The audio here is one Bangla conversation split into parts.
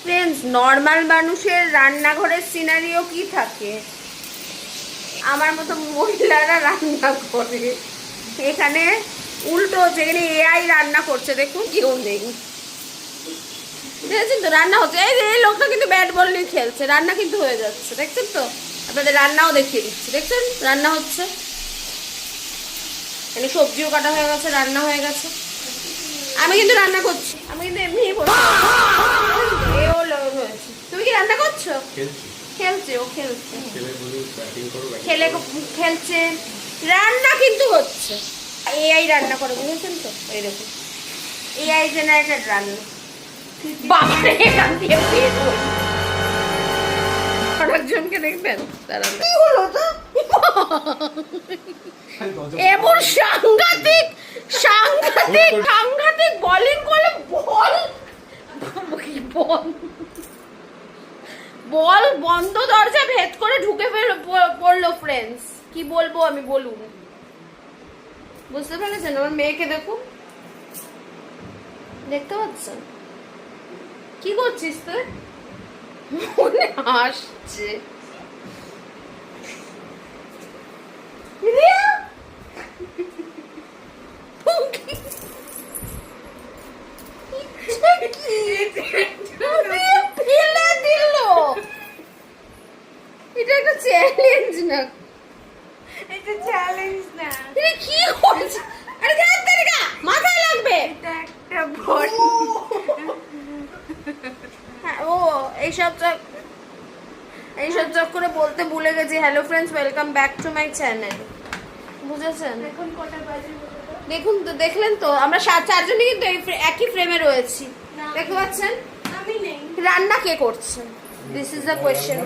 ফ্রেন্ডস, নর্মাল মানুষের রান্নাঘরের সিনারিও কি থাকে? আমার মতো মহিলারা রান্না করে, এখানে উল্টো হচ্ছে, এখানে এআই রান্না করছে। দেখুন কেউ নেই, দেখেছেন তো রান্না হচ্ছে। এই লোকটা কিন্তু ব্যাট বল নিয়ে খেলছে, রান্না কিন্তু হয়ে যাচ্ছে। দেখছেন তো, আপনাদের রান্নাও দেখিয়ে দিচ্ছি। দেখছেন রান্না হচ্ছে, এখানে সবজিও কাটা হয়ে গেছে, রান্না হয়ে গেছে। আমি কিন্তু রান্না করছি, আমি কিন্তু এমনি হয়েছে। তুমি কি রান্না করছো? খেলছে, ও খেলছে, খেলছে, রান্না কিন্তু হচ্ছে। এআই রান্না করে, বুঝেছেন তো? এই দেখুন এআই জেনারেটেড রান্না। বাবারে, এখান দিয়ে বের হই। আরেকজনকে দেখবেন, কি হলো তো? এমন সাংঘাতিক সাংঘাতিক সাংঘাতিক বোলিং করলে বল বন্ধ দরজা ভেদ করে ঢুকে পড়লো। ফ্রেন্ডস, কি বলবো আমি, বলুন। বুঝতে পেরেছেন? আমার মেয়েকে দেখুন, দেখতে পাচ্ছেন? কি করছিস তুই? মনে হাসছে। এটা একটা চ্যালেঞ্জ না, এটা চ্যালেঞ্জ না। তুই কি করছিস? আরে দেখ তেরিকা, মাথায় লাগবে। এটা একটা বল। হ্যাঁ, ও এইসব করে বলতে ভুলে গেছি। Hello friends, welcome back to my channel. বুঝেছেন? এখন কটা বাজে? দেখুন তো, দেখলেন তো, আমরা চারজনই কিন্তু একই ফ্রেমে রয়েছি। দেখতে পাচ্ছেন? আমি নেই। রান্না কে করছে? This is the question.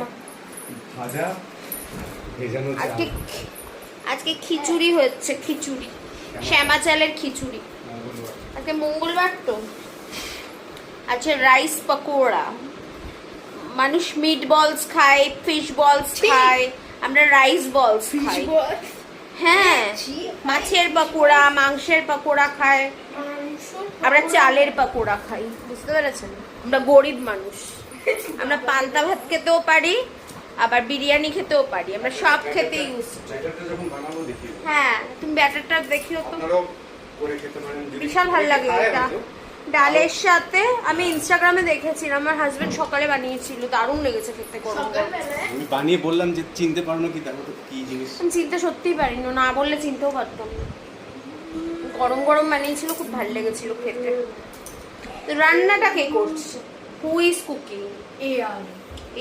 আজকে খিচুড়ি হচ্ছে, খিচুড়ি, শ্যামা চালের খিচুড়ি। আজকে মঙ্গলবার তো। আচ্ছা, রাইস পকোড়া। মানুষ মিট বলস খায়, ফিশ বলস খায়, আমরা রাইস বলস খাই। হ্যাঁ, মাছের পকোড়া, মাংসের পকোড়া খায়, আমরা চালের পকোড়া খাই। বুঝতে পেরেছেন? আমরা গরিব মানুষ, আমরা পান্তা ভাত খেতেও পারি, আবার বিরিয়ানি খেতেও পারি, আমরা সব খেতে ইউজ। হ্যাঁ, তুমি ব্যাটারটা দেখিও তো, বিশাল ভালো লাগে এটা। ডালের সাথে আমি ইনস্টাগ্রামে দেখেছিলাম, আমার হাজবেন্ড সকালে বানিয়েছিল, দারুণ লেগেছে খেতে। আমি বানিয়ে বললাম যে চিনতে পারো না কি, দেখো তো কি জিনিস। আমি চিনতে সত্যিই পারি না বললে চিনতেও পারতাম না। গরম গরম বানিয়েছিল, খুব ভালো লেগেছিল খেতে। তো রান্নাটা কে করছে? Who is cooking?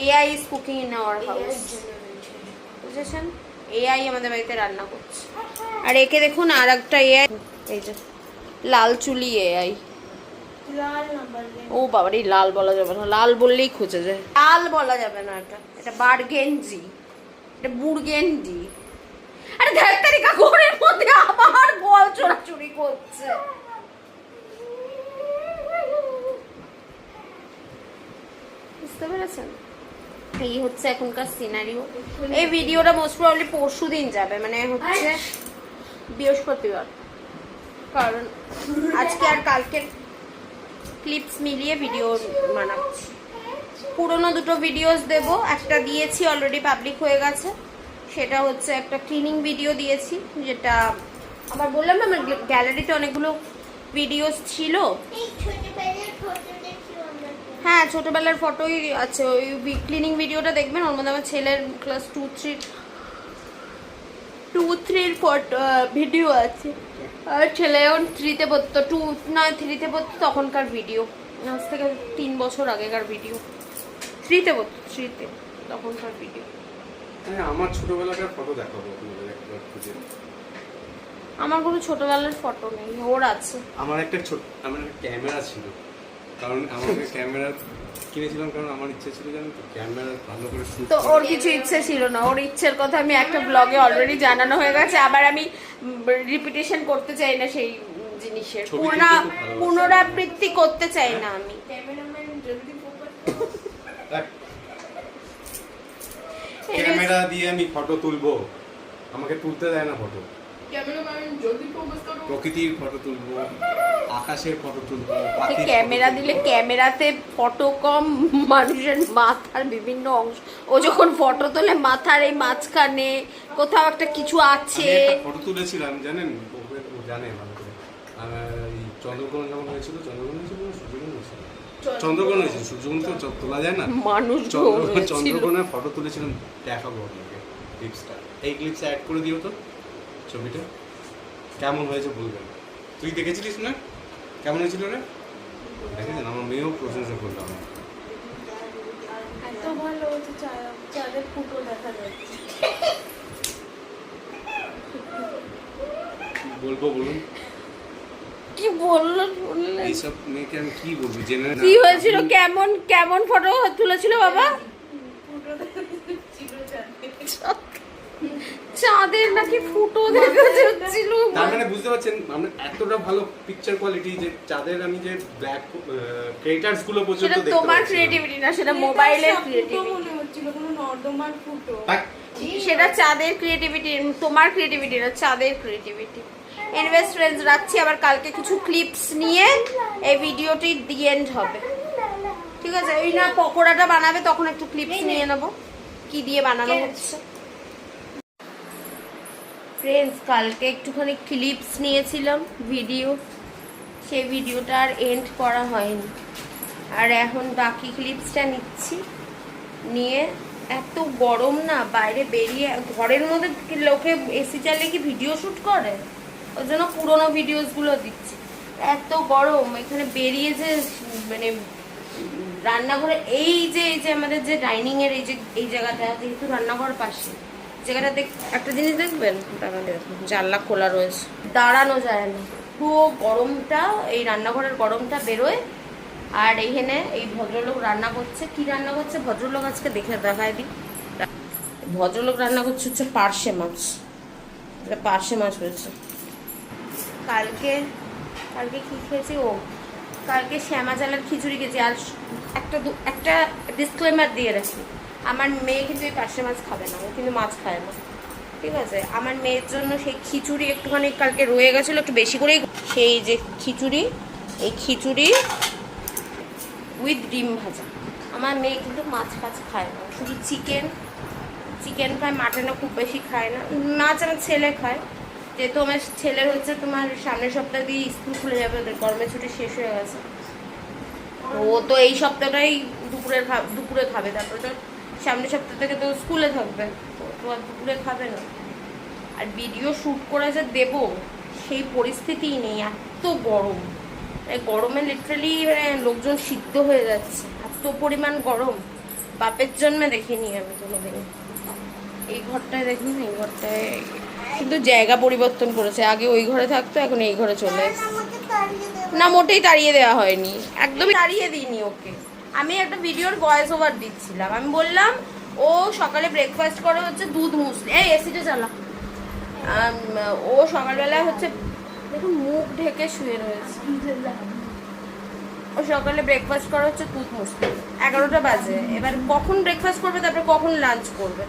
AI is cooking in our house. বুঝেছেন? এআই আমাদের বাড়িতে রান্না করছে। আর একে দেখুন, আর একটা এআই, এই যে লাল চুলি এআই। ও বাবারে, লাল বলা যাবে না, লাল বললেই খুঁজে যায়। লাল বলা যাবে না, এটা বার্গেন্জি, এটা বুর্গেন্ডি। আরে দেখ তারিকা, ঘরের মধ্যে আবার বল চোরাচুরি করছে। বুঝতে পেরেছেন? এই হচ্ছে এখনকার সিনারিও। এই ভিডিওটা মোস্ট প্রবাবলি পরশু দিন যাবে, মানে হচ্ছে বৃহস্পতিবার, কারণ আজকে আর কালকের ক্লিপস মিলিয়ে ভিডিও বানাচ্ছি। পুরোনো দুটো ভিডিওস দেব, একটা দিয়েছি অলরেডি, পাবলিক হয়ে গেছে। সেটা হচ্ছে একটা ক্লিনিং ভিডিও দিয়েছি, যেটা আবার বললাম না, আমার গ্যালারিতে অনেকগুলো ভিডিওস ছিল। হ্যাঁ, ছোটবেলার ফটোই আছে। ওই ক্লিনিং ভিডিওটা দেখবেন, ওর মধ্যে আমার ছেলের ক্লাস 2-3 ফটো ভিডিও আছে। আর ছেলে যখন 3-তে পড়তো, 3-তে পড়তো তখনকার ভিডিও, আজ থেকে 3 বছর আগেকার ভিডিও। 3-তে পড়তো, 3-তে তখনকার ভিডিও। আমার ছোটবেলাকার ফটো দেখাবো আপনাদের একবার খুঁজে। আমার কোনো ছোটবেলার ফটো নেই, ওর আছে। আমার একটা ক্যামেরা ছিল, কারণ আমাকে ক্যামেরা কিনেছিলাম, কারণ আমার ইচ্ছে ছিল, জানেন তো, ক্যামেরা ভালো করে শুট। তো ওর কিছু ইচ্ছে ছিল না, ওর ইচ্ছের কথা আমি একটা ব্লগে অলরেডি জানানো হয়ে গেছে। আবার আমি রিপিটেশন করতে চাই না সেই জিনিসের, পুনরাবৃত্তি করতে চাই না আমি। ক্যামেরা দিয়ে আমি ফটো তুলবো, আমাকে তুলতে দেয় না ফটো। প্রকৃতির ফটো তুলবো, আকাশের ফটো তুলবো, সে পাখির ক্যামেরা photo দিলে তুলবো। ক্যামেরাতে ফটো কম, মানুষের মাথার বিভিন্ন অংশ, ও যখন ফটো তোলে মাথার এই মাঝখানে কোথাও একটা কিছু আছে। আমি একটা ফটো তুলেছিলাম জানেন, ও জানে ভালো করে। এই চন্দ্রগ্রহণ যখন হয়েছিল, চন্দ্রগ্রহণ হয়েছিল না সূর্যগ্রহণ হয়েছিল? চন্দ্রগ্রহণ হয়েছিল, সূর্যগ্রহণ তো তোলা যায় না। মানুষ চন্দ্রগ্রহণের ফটো তুলেছিলাম, দেখাবো আপনাকে ক্লিপসটা। এই ক্লিপসটা অ্যাড করে দিও তো ছবিটা, কেমন হয়েছে বলবেন। তুই দেখেছিলিস না কেমন হয়েছিল রে? দেখেছেন, আমার মেয়েও প্রশংসা করলো আমার। এত ভালো হচ্ছে চাঁদের ফুটো দেখা যাচ্ছে। বলবো বলুন, কি বললো শুনলে? এইসব মেয়েকে আমি কি বলবো, জেনে না। কি হয়েছিল, কেমন কেমন ফটো তুলেছিল বাবা? ফুটো ছিল চাঁদের। চাঁদের নাকি ফুটো দেখা যাচ্ছিল। তার মানে বুঝতে পারছেন আমরা এতটা ভালো পিকচার কোয়ালিটি যে চাঁদের আমি যে ব্ল্যাক ক্রিয়েটার্স গুলো পর্যন্ত সেটা দেখতে তোমার পাচ্ছি না। ক্রিয়েটিভিটি না, সেটা মোবাইলের ফুটো ক্রিয়েটিভিটি। মনে হচ্ছিল কোনো নর্দমার ফুটো। তাই? সেটা চাঁদের ক্রিয়েটিভিটি, তোমার ক্রিয়েটিভিটি না, চাঁদের ক্রিয়েটিভিটি। এনিওয়েজ ফ্রেন্ডস, রাখছি। আবার কালকে কিছু ক্লিপস নিয়ে এই ভিডিওটি দি এন্ড হবে, ঠিক আছে? এই না পকোড়াটা বানাবে তখন একটু ক্লিপস নিয়ে নেব কি দিয়ে বানানো হচ্ছে। ফ্রেন্ডস, কালকে একটুখানি ক্লিপস নিয়েছিলাম ভিডিও, সেই ভিডিওটা আর এন্ড করা হয়নি, আর এখন বাকি ক্লিপসটা নিচ্ছি। নিয়ে এত গরম না, বাইরে বেরিয়ে ঘরের মধ্যে লোকে এসি চালিয়ে কি ভিডিও শ্যুট করে? ওই জন্য পুরোনো ভিডিওসগুলো দিচ্ছি। এত গরম, এখানে বেরিয়ে যে মানে রান্নাঘরে এই যে আমাদের যে ডাইনিং এর এই জায়গাটা, যেহেতু রান্নাঘর পাশে জায়গাটা একটা জিনিস দেখবেন, দেখুন জানলা খোলা রয়েছে, দাঁড়ানো যায় না, পুরো গরমটা, এই রান্নাঘরের গরমটা বেরোয়। আর এইখানে এই ভদ্রলোক রান্না করছে, কি রান্না করছে ভদ্রলোক আজকে দেখায় দিই। ভদ্রলোক রান্না করছে হচ্ছে পার্শে মাছ, এটা পার্শে মাছ হয়েছে। কালকে কি খেয়েছি? কালকে শ্যামা চালের খিচুড়ি খেয়েছি। আর একটা ডিসক্লেমার দিয়ে রাখি, আমার মেয়ে কিন্তু এই পার্শে মাছ খাবে না, ও কিন্তু মাছ খায় না, ঠিক আছে? আমার মেয়ের জন্য সেই খিচুড়ি একটুখানি কালকে রয়ে গেছিলো, একটু বেশি করেই, সেই যে খিচুড়ি, এই খিচুড়ি উইথ ডিম ভাজা। আমার মেয়ে কিন্তু মাছ খায় না, শুধু চিকেন খায়, মাটনও খুব বেশি খায় না। মাছ আমার ছেলে খায়, যেহেতু আমার ছেলের হচ্ছে তোমার সামনের সপ্তাহ দিয়ে স্কুল খুলে যাবে, ওদের গরমের ছুটি শেষ হয়ে গেছে। ও তো এই সপ্তাহটাই দুপুরে খাবে, তারপরে তো সামনের সপ্তাহ থেকে তো স্কুলে থাকবে, তো আর দুপুরে খাবে না। আর ভিডিও শ্যুট করে যে দেবো সেই পরিস্থিতিই নেই, এত গরম। এই গরমে লিটারালি মানে লোকজন সিদ্ধ হয়ে যাচ্ছে, এত পরিমাণ গরম বাপের জন্মে দেখিনি আমি কোনোদিন। এই ঘরটায় দেখুন, এই ঘরটায় কিন্তু জায়গা পরিবর্তন করেছে, আগে ওই ঘরে থাকতো, এখন এই ঘরে চলে এসেছে। না, মোটেই তাড়িয়ে দেওয়া হয়নি, একদমই তাড়িয়ে দিইনি ওকে। আমি একটা ভিডিওর ভয়েস ওভার দিচ্ছিলাম, আমি বললাম ও সকালে ব্রেকফাস্ট করে হচ্ছে দুধ মুসলি, এই এসিটা চালা। ও সকালবেলায় হচ্ছে, দেখুন মুখ ঢেকে শুয়ে রয়েছে, ও সকালে ব্রেকফাস্ট করা হচ্ছে দুধ মুসলি, 11টা বাজে। এবার কখন ব্রেকফাস্ট করবে, তারপরে কখন লাঞ্চ করবে,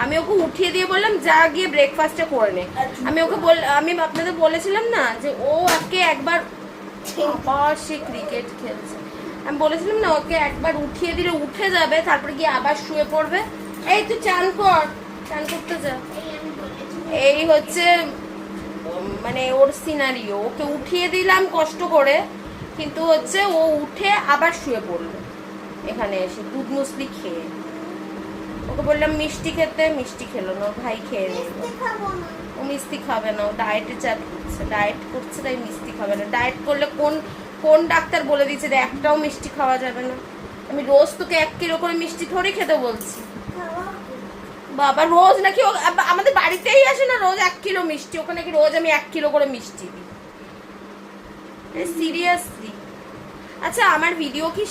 আমি ওকে উঠিয়ে দিয়ে বললাম যা গিয়ে ব্রেকফাস্টটা করে নে। আমি আপনাদের বলেছিলাম না যে ও আজকে একবার সে ক্রিকেট খেলছে, আমি বলেছিলাম না ওকে একবার উঠিয়ে দিলে উঠে যাবে, তারপরে গিয়ে আবার শুয়ে পড়বে। এই তুই চান করতে যা। এই হচ্ছে মানে ওর সিনারিও, ওকে উঠিয়ে দিলাম কষ্ট করে, কিন্তু হচ্ছে ও উঠে আবার শুয়ে পড়লো এখানে এসে দুধ মুসলি খেয়ে। ওকে বললাম মিষ্টি খেতে, মিষ্টি খেলো না, ভাই খেয়ে নিল। ও মিষ্টি খাবে না, ও ডায়েটে ডায়েট করছে, তাই মিষ্টি খাবে না। ডায়েট করলে কোন ডাক্তার বলে দিয়েছে যে একটাও মিষ্টি খাওয়া যাবে না? আমি রোজ তোকে 1 কিলো করে মিষ্টি থোড়ি খেতে বলছি বাবা। রোজ নাকি আমাদের বাড়িতেই আসে না রোজ 1 কিলো মিষ্টি, ওখানে নাকি রোজ আমি 1 কিলো করে মিষ্টি দিই, সিরিয়াসলি। আচ্ছা, আমার ভিডিও কি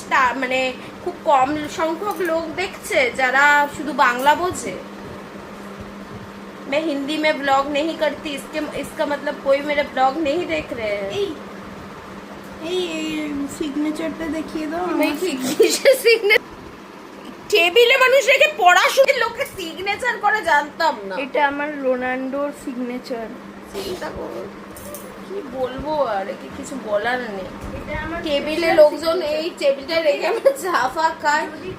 মানে খুব কম সংখ্যক লোক দেখছে যারা শুধু বাংলা বোঝে? मैं हिंदी में ब्लॉग नहीं करती, इसका मतलब कोई मेरे ब्लॉग नहीं देख रहे हैं। এই সিগনেচারটা দেখিয়ে দাও। টেবিলে মানুষ রেখে পড়াশোনার লোকে সিগনেচার করে জানতাম না। এটা আমার রোনাল্ডোর সিগনেচার। চিন্তা করো, কি বলবো আর, একে কিছু বলার নেই। এটা আমার টেবিলে লোকজন এই টেবিলটা রেখে আমরা ঝাফা খাই। যদি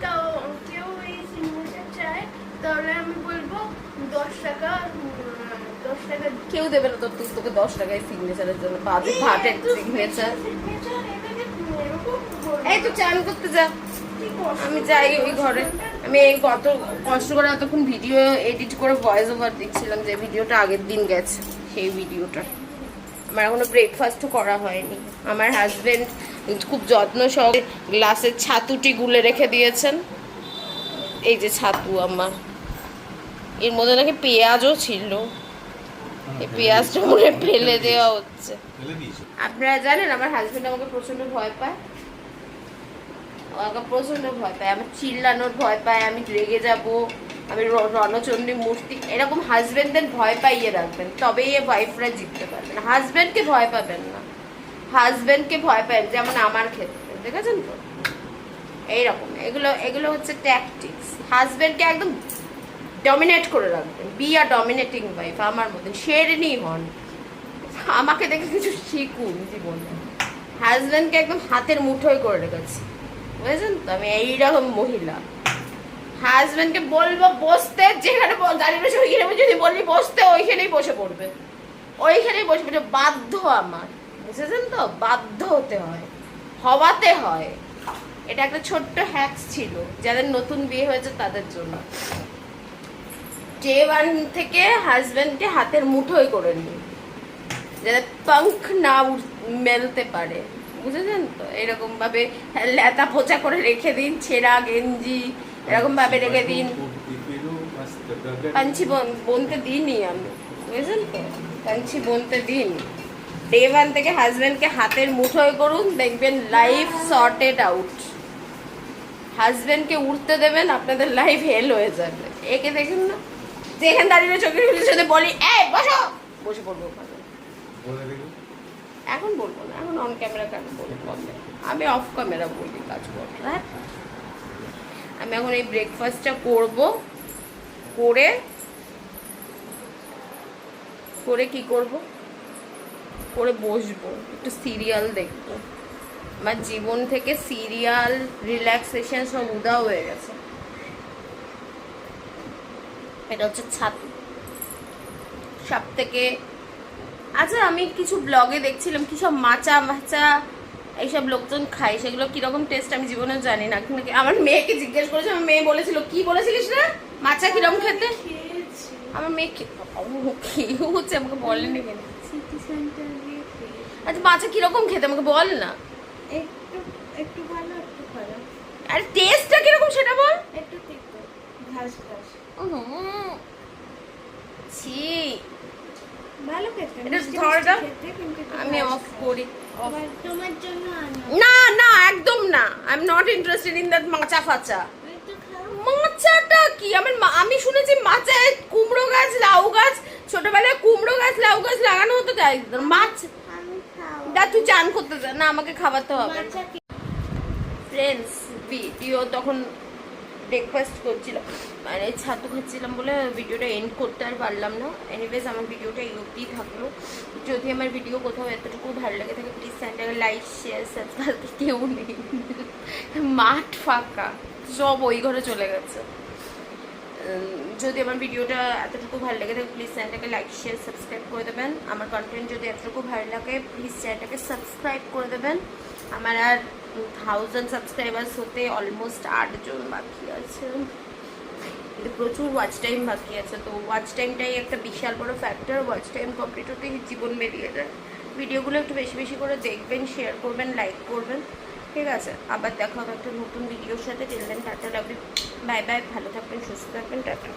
কেউ এই সিগনেচার চায় তাহলে আমি বলবো 10 টাকা 10 টাকা কেউ দেবে না তোর, তোকে 10 টাকায় সিগনেচারের জন্য, বাজে ভাটের সিগনেচার। এই তো চান করতে যা, আমি যাই ওই ঘরে। আমি এই কত কষ্ট করে এতক্ষণ ভিডিও এডিট করে ভয়েস ওভার দিচ্ছিলাম, যে ভিডিওটা আগের দিন গেছে, সেই ভিডিওটা। আমার এখনো ব্রেকফাস্টও করা হয়নি। আমার হাজবেন্ড খুব যত্ন সহকারে গ্লাসের ছাতুটি গুলে রেখে দিয়েছেন। এই যে ছাতু আমার, এর মধ্যে নাকি পেঁয়াজও ছিল, এই পেঁয়াজটা মনে হয় ফেলে দেওয়া হচ্ছে। ফেলে দিয়েছো? আপনারা জানেন আমার হাজবেন্ড আমাকে প্রচন্ড ভয় পায়, আমাকে প্রচন্ড ভয় পায়, আমার চিল্লানোর ভয় পায়, আমি রেগে যাব, আমি রণচণ্ডী মূর্তি, এরকম হাজবেন্ডদের ভয় পাইয়ে রাখবেন, তবেই এ ওয়াইফরা জিততে পারবেন। হাজবেন্ডকে ভয় পাবেন না, হাজবেন্ডকে ভয় পাবেন, যেমন আমার ক্ষেত্রে দেখেছেন তো এইরকম। এগুলো এগুলো হচ্ছে ট্যাকটিক্স। হাজবেন্ডকে একদম ডমিনেট করে রাখবেন, বি আ ডমিনেটিং ওয়াইফ, আমার মতন শেরনি হন, আমাকে দেখে কিছু শিখুন জীবনে। হাজবেন্ডকে একদম হাতের মুঠোয় করে রেখেছি, বুঝেছেন তো, আমি এইরকম মহিলা। হাজবেন্ডকে বলবো বসতে, যেখানে দাঁড়িয়ে বসে ওইখানে যদি বলি বসতে, ওইখানেই বসে পড়বে, ওইখানেই বসে পড়বে, বাধ্য আমার, বুঝেছেন তো, বাধ্য হতে হয়, হওয়াতে হয়। এটা একটা ছোট্ট হ্যাকস ছিল যাদের নতুন বিয়ে হয়েছে তাদের জন্য। ডে 1 থেকে হাজবেন্ডকে হাতের মুঠোয় করে নিন, যাতে পাঙ্খ না মেলতে পারে, বুঝেছেন তো। এরকম ভাবে লেতা পোচা করে রেখে দিন, ছেঁড়া গেঞ্জি এরকম ভাবে রেখে দিন। কাঞ্চি বনতে দিনই আমি, বুঝেছেন তো, কাঞ্চি বনতে দিন। ডে 1 থেকে হাজবেন্ডকে হাতের মুঠোয় করুন, দেখবেন লাইফ সর্টেড আউট। হাজবেন্ডকে উঠতে দেবেন, আপনাদের লাইফ হেল হয়ে যাবে। একে দেখুন না, যেখানে দাঁড়িয়ে চোখের সাথে বলি এই বসো, বসে পড়বো ওখানে। এখন বলবো না, এখন অন ক্যামেরা কেন বলবো, আমি অফ ক্যামেরা বলি কাজ করবো। হ্যাঁ, আমি এখন এই ব্রেকফাস্টটা করবো, করে করে কি করব, করে বসবো, একটু সিরিয়াল দেখবো। আমার জীবন থেকে সিরিয়াল, রিল্যাক্সেশন সব উধাও হয়ে গেছে। এটা হচ্ছে ছাতু সব থেকে। আচ্ছা, আমি কিছু ব্লগে দেখছিলাম কি সব মাচা মাচা এইসব লোকজন খায়, সেগুলো কিরকম টেস্ট আমি জীবনে জানি না। আমার মেয়েকে জিজ্ঞেস করেছে, আমার মেয়ে বলেছিল, কি বলেছিলিস না মাচা কিরকম খেতে? আমার মেয়ে খেয়ে হচ্ছে, আমাকে বলেনি কেন। আচ্ছা, মাচা কিরকম খেতে আমাকে বল না। একটু ভালো একটু খারাপ। আরে টেস্টটা কিরকম সেটা বল। একটু তিক্ত, ঘাস ঘাস। ছি, ভালো খেতে, এটা মিষ্টি ধরটা মিষ্টি খেতে, কিন্তু একটু আমি ঘাস অফ ঘাস। করি। তোমার জন্য আনো। না না, একদম না, I am not interested in that মাচা ফাচা। একটু খাও। মাচাটা কি? আমি শুনেছি মাচায় কুমড়ো গাছ, লাউ গাছ, ছোটবেলায় কুমড়ো গাছ, লাউ গাছ লাগানো হতো, তাই মাছ। আমি খাও। দা তুই চান করতে যা, না আমাকে খাওয়াতে হবে না। মাছা কি? ফ্রেন্ডস, ভিডিও তখন ব্রেকফাস্ট করছিলাম, মানে ছাতু খাচ্ছিলাম বলে ভিডিওটা এন্ড করতে আর পারলাম না। এনিওয়েজ, আমার ভিডিওটা এই অবধিই থাকলো। যদি আমার ভিডিও কোথাও এতটুকু ভালো লাগে থাকে, প্লিজ চ্যানেলটাকে লাইক শেয়ার সাবস্ক্রাইব। কেউ নেই, মাঠ ফাঁকা, সব ওই ঘরে চলে গেছে। যদি আমার ভিডিওটা এতটুকু ভালো লাগে থাকে, প্লিজ চ্যানেলটাকে লাইক শেয়ার সাবস্ক্রাইব করে দেবেন। আমার কন্টেন্ট যদি এতটুকু ভালো লাগে, প্লিজ চ্যানেলটাকে সাবস্ক্রাইব করে দেবেন। আমার আর 1000 সাবস্ক্রাইবার্স হতে অলমোস্ট 8 জন বাকি আছে, কিন্তু প্রচুর ওয়াচ টাইম বাকি আছে। তো ওয়াচ টাইমটাই একটা বিশাল বড় ফ্যাক্টর। ওয়াচ টাইম কমপ্লিট হতেই জীবন বেরিয়ে যায়। ভিডিওগুলো একটু বেশি বেশি করে দেখবেন, শেয়ার করবেন, লাইক করবেন, ঠিক আছে? আবার দেখা হবে একটা নতুন ভিডিওর সাথে। Till then tata, love you, bye bye, ভালো থাকবেন, সুস্থ থাকবেন, টাটা।